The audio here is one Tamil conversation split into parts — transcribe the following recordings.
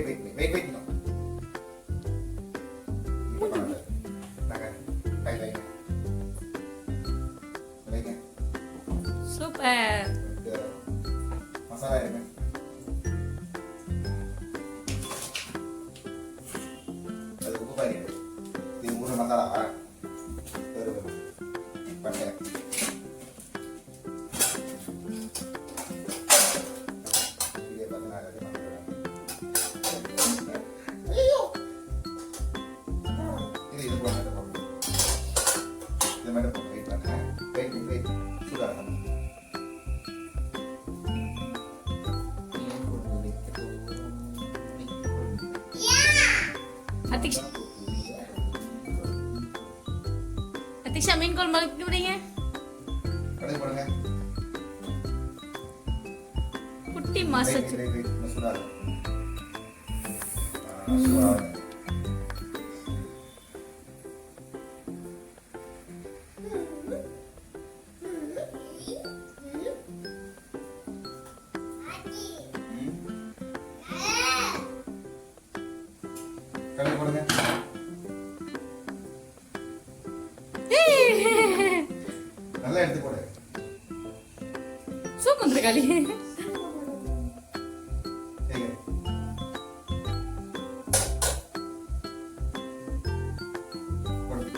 wait. No. Super. Masalah ya kan? Ada buku apa ini? Timbul masalah kan? Baru pakai. Dia tak kenal ada mana. Ayo. Ini itu bukan ada apa. Dia mana pakai ikan? Wait. Sudah kan? Atik siya main call balik dulu deh ya. Ada boleh kan? Putih masa Wait. Sudah. Sudah. Kalian boleh kan? நல்லா எடுத்து போடு. Sukun sekali. Oke. Podu.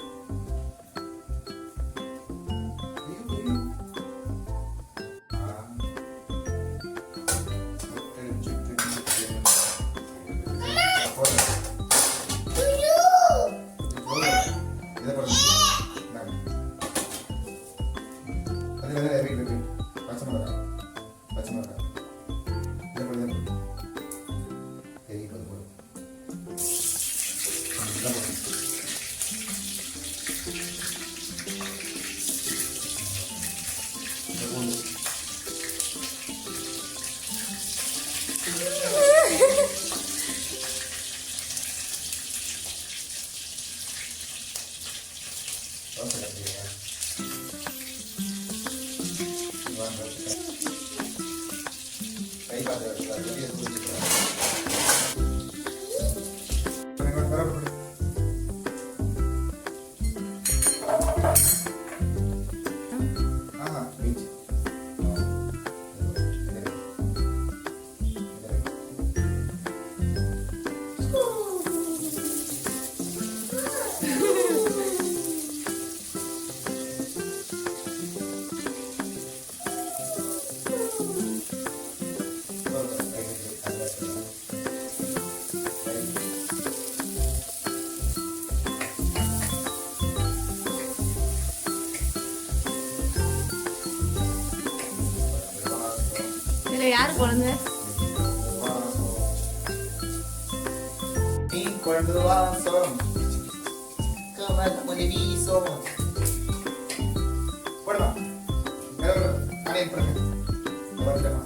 Ayo. இதுல யாரு குழந்தை? Ni cuando avanzo, como el televiso. Bueno, pero alguien por ejemplo, por el tema.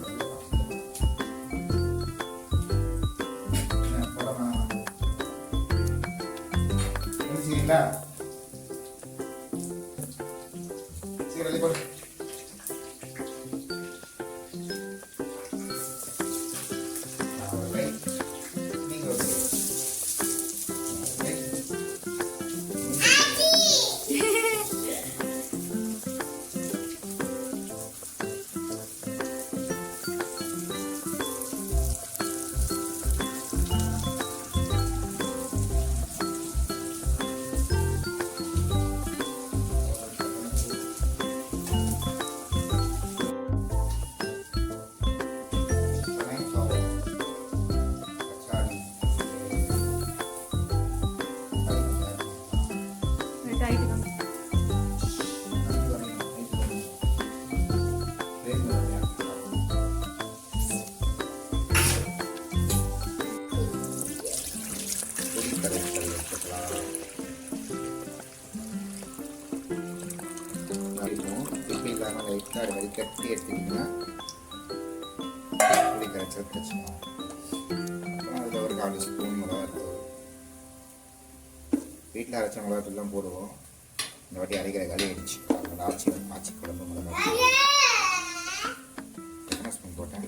Por la mano. Ini sih lah. Sih lagi por. லைட்டாக அது வடிகட்டி எடுத்திங்கன்னா புளி கரைச்சல் பிரச்சனை. அப்புறம் அதில் ஒரு 4 ஸ்பூன் மிளகாத்தூள், வீட்டில் அரைச்ச மிளகாத்தூள்லாம் போடுவோம். இந்த வாட்டி அரைக்கிற காலி ஆயிடுச்சு. அதோட ஆச்சி குழம்பு மிளகாத்தூள் எத்தனை ஸ்பூன் போட்டேன்?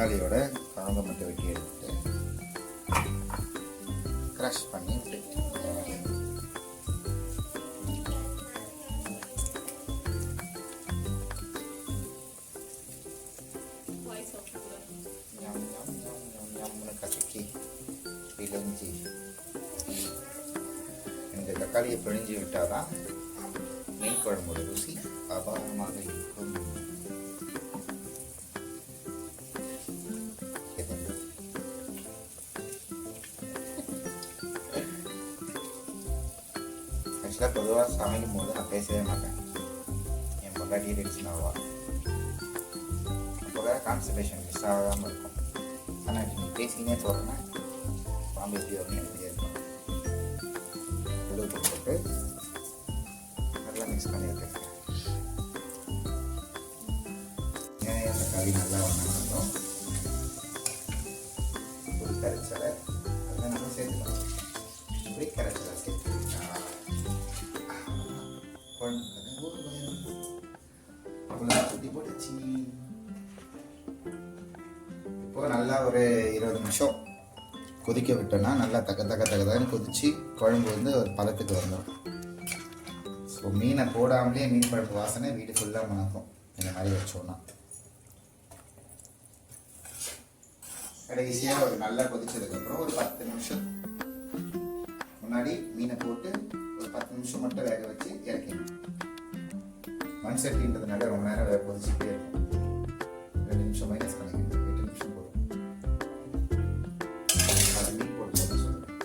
தக்காளியோட காம்பை மட்டும் வெட்டி எடுத்துட்டு க்ரஷ் பண்ணி விட்டுக்கிட்டு கசக்கி பிழிஞ்சி இந்த தக்காளியை பிழிஞ்சு விட்டால் தான் மீன் குழம்போட ருசி அபாரமாக இருக்கும். ஆக்சுவலாக பொதுவாக சமைக்கும் போது நான் பேசவே மாட்டேன். என் பொண்டாட்டி டென்ஷன் ஆவா, அப்போ தான் கான்சன்ட்ரேஷன் மிஸ் ஆகாமல் இருக்கும். ஆனால் நீ பேசினே சொல்கிறேன்னா பாம்பு எப்படி வரும்னு எனக்கு இருக்கும். உப்பு போட்டு நல்லா மிக்ஸ் பண்ணி வச்சுருக்கேன். வெங்காயம் தக்காளி நல்லா வணங்கணும். ஒரு கரைச்சலை அதெல்லாம் நம்ம சேர்த்துக்கலாம். இப்படி கரைச்சலை சேர்த்துக்கிட்டா சுத்தி போட்டுச்சு. இப்போ நல்லா ஒரு 20 நிமிஷம் கொதிக்க விட்டோன்னா நல்லா தக்கன்னு கொதிச்சு குழம்பு வந்து ஒரு பதத்துக்கு வந்துடும். ஸோ மீனை போடாமலே மீன் குழம்பு வாசனை வீடு ஃபுல்லாக மணக்கும். இந்த மாதிரி வச்சோன்னா கடைசியாக ஒரு நல்லா கொதிச்சதுக்கப்புறம் ஒரு 10 நிமிஷம் முன்னாடி மீனை போட்டு ஒரு 10 நிமிஷம் மட்டும் வேக வச்சு இறக்கிடணும். மண் சட்டின்றதுனால ரொம்ப நேரம் வேக கொதிச்சுட்டே இருக்கும். 2 நிமிஷம் மைனஸ் பண்ணிக்கணும், 8 நிமிஷம் போடும். அது மீன் போட்டு சொல்லுவேன்.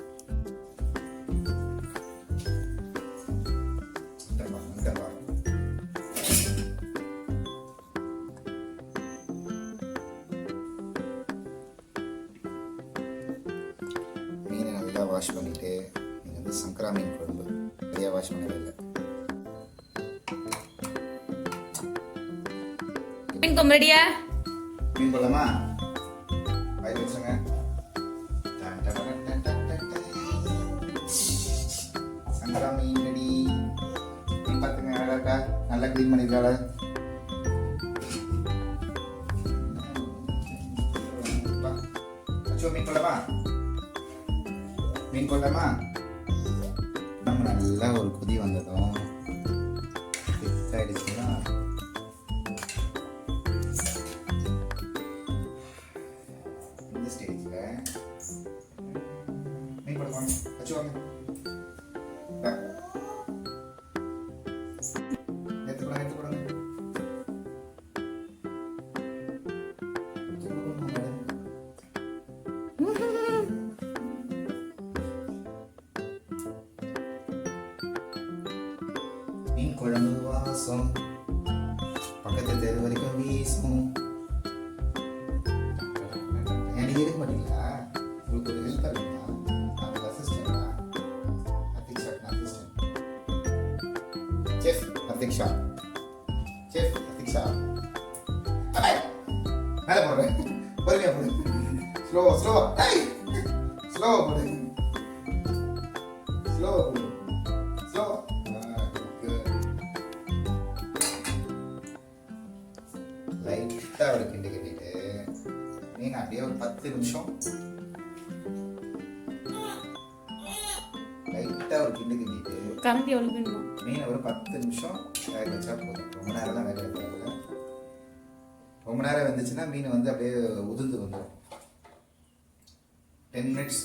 மீனை நல்லா வாஷ் பண்ணிட்டு நீங்கள் வந்து சங்கரா மீன் குழம்பு நிறையா வாஷ் பண்ணவே இல்லை. மீன் குழம்பு ரெடியா? மீன் போடலாமா? வாயில் வச்சுங்க. சங்கரா மீன் ரெடி. மீன் பார்த்துங்க அழகா நல்லா க்ளீன் பண்ணிருக்காள. அச்சோ மீன் போடலாமா? மீன் போடலாமா? நம்ம நல்லா ஒரு கொதி வந்ததும் ஆயிடுச்சுன்னா இந்த ஸ்டேஜில் மீன் போடுவாங்க. வச்சு வாங்க மீன் குழம்பு வாசம் பக்கத்து தெரு வரைக்கும் வீசும். எனக்கு இருக்க மாட்டீங்களா? உங்களுக்கு ஒரு ஹெல்ப் பண்ணுங்களா? நான் அசிஸ்டண்டா? அத்திக்ஷா செஃப் அத்திக்ஷா செஃப் அத்திக்ஷா மேலே போடுறேன். பொறுமையா போடு. ஸ்லோ போடு. லைட்டாக ஒரு கிண்டு கட்டிட்டு மீன் அப்படியே ஒரு 10 நிமிஷம் லைட்டாக ஒரு கிண்டு கிண்டிட்டு கரண்டி எவ்வளோ வேணுமா? மீனை ஒரு 10 நிமிஷம் வேக வச்சா போதும். ரொம்ப நேரம்லாம் வேக வைக்கிறது. ரொம்ப நேரம் வந்துச்சுன்னா மீன் வந்து அப்படியே உதிர்ந்து வந்துடும். 10 மினிட்ஸ்.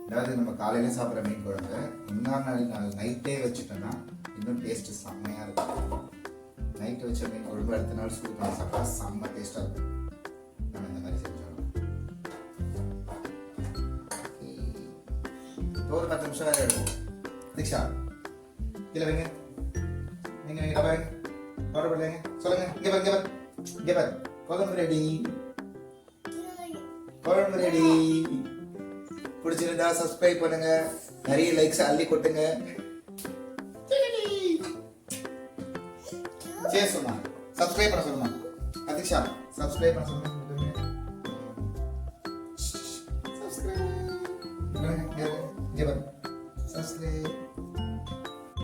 அதாவது நம்ம காலையில் சாப்பிட்ற மீன் குழம்பு இன்னொரு நாள் நைட்டே வச்சுட்டோன்னா இன்னும் டேஸ்ட்டு செம்மையாக இருக்கும். நைட்டு வச்ச மீன் குழம்பு அடுத்த நாள் சூடு பண்ணி சாப்பிட்டா செம்ம டேஸ்ட்டாக இருக்கும். நம்ம இந்த மாதிரி செஞ்சோம். ஒரு 10 நிமிஷம் வேறு எடுப்போம். தீக்ஷா கீழே வைங்க. நீங்கள் டப்பா வைங்க. ஆர்டர் பண்ணுங்க. சொல்லுங்கள். இங்கே பாரு குழம்பு ரெடி. பிடிச்சிருந்தா சப்ஸ்கிரைப் பண்ணுங்க. நிறைய லைக்ஸ் அள்ளி கொட்டுங்க. சரி சொன்னா சப்ஸ்கிரைப் பண்ண சொல்லுமா? அதிக்ஷா சப்ஸ்கிரைப் பண்ண சொல்லுங்க.